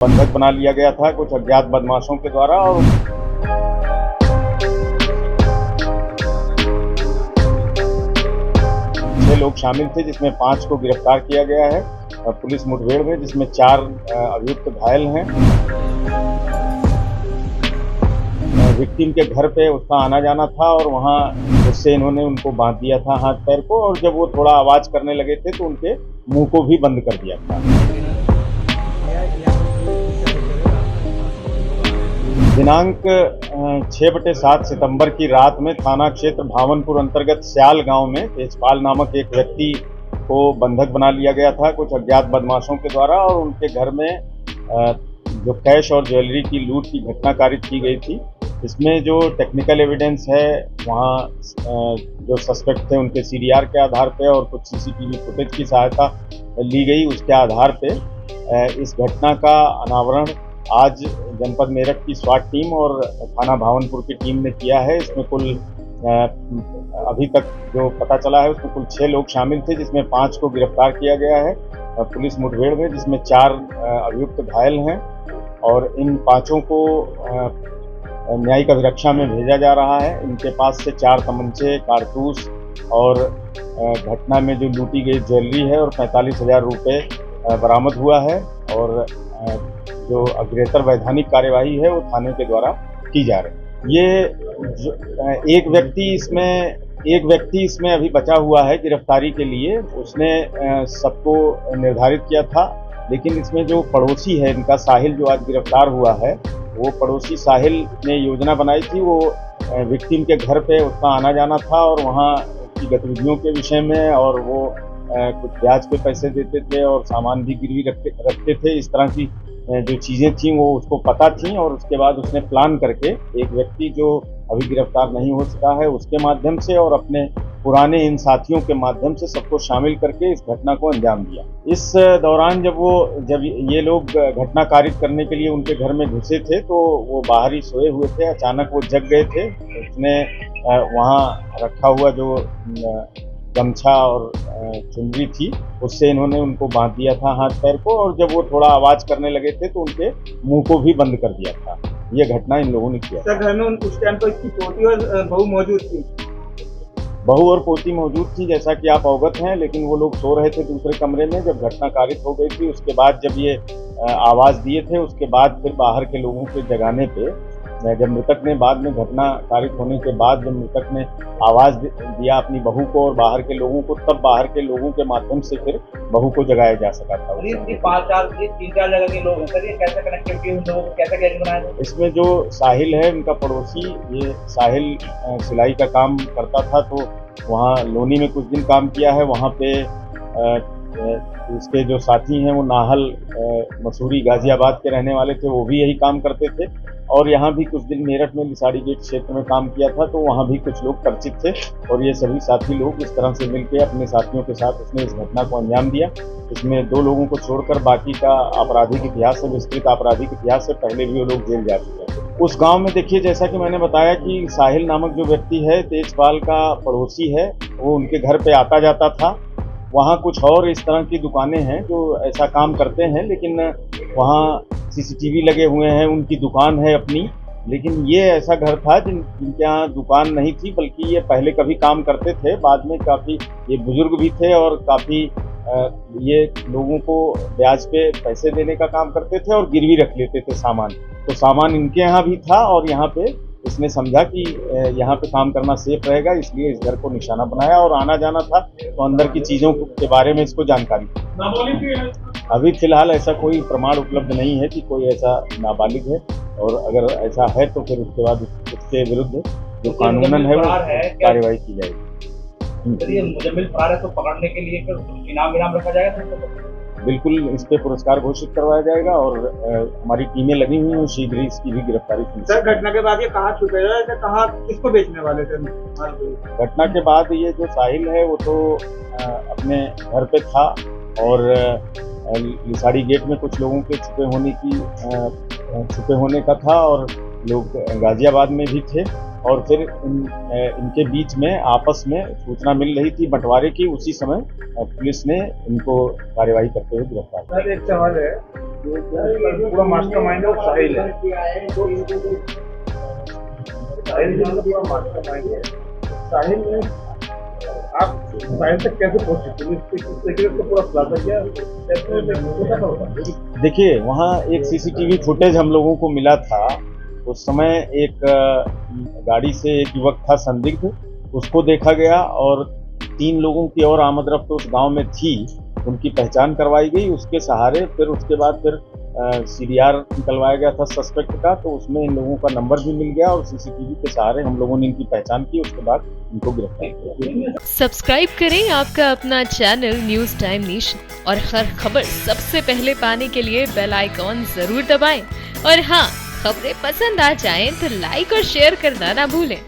बंधक बना लिया गया था कुछ अज्ञात बदमाशों के द्वारा और 6 लोग शामिल थे, जिसमें 5 को गिरफ्तार किया गया है पुलिस मुठभेड़ में, जिसमें 4 अभियुक्त घायल हैं। विक्टिम के घर पे उसका आना जाना था और वहाँ उससे इन्होंने उनको बांध दिया था हाथ पैर को, और जब वो थोड़ा आवाज करने लगे थे तो उनके मुंह को भी बंद कर दिया था। दिनांक 6/7 सितंबर की रात में थाना क्षेत्र भावनपुर अंतर्गत स्याल गांव में तेजपाल नामक एक व्यक्ति को बंधक बना लिया गया था कुछ अज्ञात बदमाशों के द्वारा, और उनके घर में जो कैश और ज्वेलरी की लूट की घटना कारित की गई थी। इसमें जो टेक्निकल एविडेंस है वहाँ जो सस्पेक्ट थे उनके सीडीआर के आधार पे और कुछ सीसीटीवी फुटेज की सहायता ली गई, उसके आधार पे इस घटना का अनावरण आज जनपद मेरठ की स्वाट टीम और थाना भावनपुर की टीम ने किया है। इसमें कुल अभी तक जो पता चला है उसमें कुल 6 लोग शामिल थे, जिसमें 5 को गिरफ्तार किया गया है पुलिस मुठभेड़ में, जिसमें 4 अभियुक्त घायल हैं और इन 5 को न्यायिक अभिरक्षा में भेजा जा रहा है। इनके पास से 4 तमंचे, कारतूस और घटना में जो लूटी गई ज्वेलरी है और 45,000 रुपये बरामद हुआ है, और जो अग्रेतर वैधानिक कार्यवाही है वो थाने के द्वारा की जा रही है। ये एक व्यक्ति इसमें अभी बचा हुआ है गिरफ्तारी के लिए। उसने सबको निर्धारित किया था, लेकिन इसमें जो पड़ोसी है इनका साहिल जो आज गिरफ्तार हुआ है, वो पड़ोसी साहिल ने योजना बनाई थी। वो विक्टिम के घर पे उसका आना जाना था और वहाँ की गतिविधियों के विषय में, और वो कुछ ब्याज पे पैसे देते थे और सामान भी गिरवी रखते थे। इस तरह की जो चीज़ें थी वो उसको पता थी, और उसके बाद उसने प्लान करके एक व्यक्ति जो अभी गिरफ्तार नहीं हो सका है उसके माध्यम से और अपने पुराने इन साथियों के माध्यम से सबको शामिल करके इस घटना को अंजाम दिया। इस दौरान जब ये लोग घटना कारित करने के लिए उनके घर में घुसे थे तो वो बाहर ही सोए हुए थे। अचानक वो जग गए थे। उसने वहाँ रखा हुआ जो गमछा और चुनरी थी उससे इन्होंने उनको बांध दिया था हाथ पैर को, और जब वो थोड़ा आवाज करने लगे थे तो उनके मुंह को भी बंद कर दिया था। ये घटना इन लोगों ने किया। सर, घर में उस टाइम पर इसकी पोती और बहू मौजूद थी। बहू और पोती मौजूद थी, जैसा कि आप अवगत हैं, लेकिन वो लोग सो रहे थे दूसरे कमरे में जब घटना कारित हो गई थी। उसके बाद जब ये आवाज दिए थे उसके बाद फिर बाहर के लोगों के जगाने पे, जब मृतक ने बाद में घटना कारित होने के बाद जब मृतक ने आवाज दिया अपनी बहू को और बाहर के लोगों को, तब बाहर के लोगों के माध्यम से फिर बहू को जगाया जा सका था। 3-4 जगह के लोग हैं सर, ये कैसे कनेक्टिविटी उन लोगों को कैसे गैंग बनाया? इसमें जो साहिल है उनका पड़ोसी, ये साहिल सिलाई का काम करता था, तो वहाँ लोनी में कुछ दिन काम किया है। वहाँ पे इसके जो साथी हैं वो नाहल मसूरी गाजियाबाद के रहने वाले थे, वो भी यही काम करते थे, और यहाँ भी कुछ दिन मेरठ में लिसाड़ी गेट क्षेत्र में काम किया था, तो वहाँ भी कुछ लोग परिचित थे। और ये सभी साथी लोग इस तरह से मिलकर अपने साथियों के साथ उसने इस घटना को अंजाम दिया। इसमें 2 लोगों को छोड़कर बाकी का आपराधिक इतिहास है, विस्तृत आपराधिक इतिहास से पहले भी वो लोग जेल जा चुके हैं। उस गांव में देखिए, जैसा कि मैंने बताया कि साहिल नामक जो व्यक्ति है तेजपाल का पड़ोसी है, वो उनके घर पे आता जाता था। वहाँ कुछ और इस तरह की दुकानें हैं जो ऐसा काम करते हैं, लेकिन वहाँ सीसीटीवी लगे हुए हैं, उनकी दुकान है अपनी। लेकिन ये ऐसा घर था जिनके यहाँ दुकान नहीं थी, बल्कि ये पहले कभी काम करते थे। बाद में काफ़ी ये बुजुर्ग भी थे और काफ़ी ये लोगों को ब्याज पे पैसे देने का काम करते थे और गिरवी रख लेते थे सामान। तो सामान इनके यहाँ भी था, और यहाँ पे इसने समझा कि यहाँ पे काम करना सेफ रहेगा, इसलिए इस घर को निशाना बनाया और आना जाना था, तो अंदर की चीज़ों के बारे में इसको जानकारी थी। अभी फिलहाल ऐसा कोई प्रमाण उपलब्ध नहीं है कि कोई ऐसा नाबालिग है, और अगर ऐसा है तो फिर उसके बाद उसके विरुद्ध जो कानूनन है वो कार्रवाई की जाएगी। मुजम्मिल फरार है तो पकड़ने के लिए फिर इनाम रखा जाएगा? बिल्कुल, इस पे पुरस्कार घोषित करवाया जाएगा, और हमारी टीमें लगी हुई हैं, शीघ्र ही इसकी भी गिरफ्तारी की। सर, घटना के बाद ये कहाँ छुपे रहे थे, कहाँ किसको बेचने वाले थे? घटना के बाद ये जो साहिल है वो तो अपने घर पे था, और लिसाड़ी गेट में कुछ लोगों के छुपे होने का था, और लोग गाजियाबाद में भी थे। और फिर इनके बीच में आपस में सूचना मिल रही थी बंटवारे की। उसी समय पुलिस ने इनको कार्यवाही करते हुए गिरफ्तार किया। सर एक सवाल है, जो पूरा मास्टरमाइंड है वो साहिल है, साहिल जो पूरा मास्टरमाइंड है, साहिल ने आप साहिल तक कैसे पहुंचे? पुलिस सीक्रेट को पूरा खुलासा किया कैसे? देखिए, वहाँ एक सीसीटीवी फुटेज हम लोगों को मिला था। उस समय एक गाड़ी से एक युवक था संदिग्ध, उसको देखा गया और 3 लोगों की और आमद रफ्त उस गांव में थी, उनकी पहचान करवाई गई। उसके सहारे फिर उसके बाद फिर सीडीआर निकलवाया गया था सस्पेक्ट का, तो उसमें इन लोगों का नंबर भी मिल गया और सीसीटीवी के सहारे हम लोगों ने इनकी पहचान की। उसके बाद इनको गिरफ्तार किया। सब्सक्राइब करें आपका अपना चैनल न्यूज टाइम नेशन और हर खबर सबसे पहले पाने के लिए बेल आइकॉन जरूर दबाएं। और हाँ, खबरें पसंद आ जाएं तो लाइक और शेयर करना ना भूलें।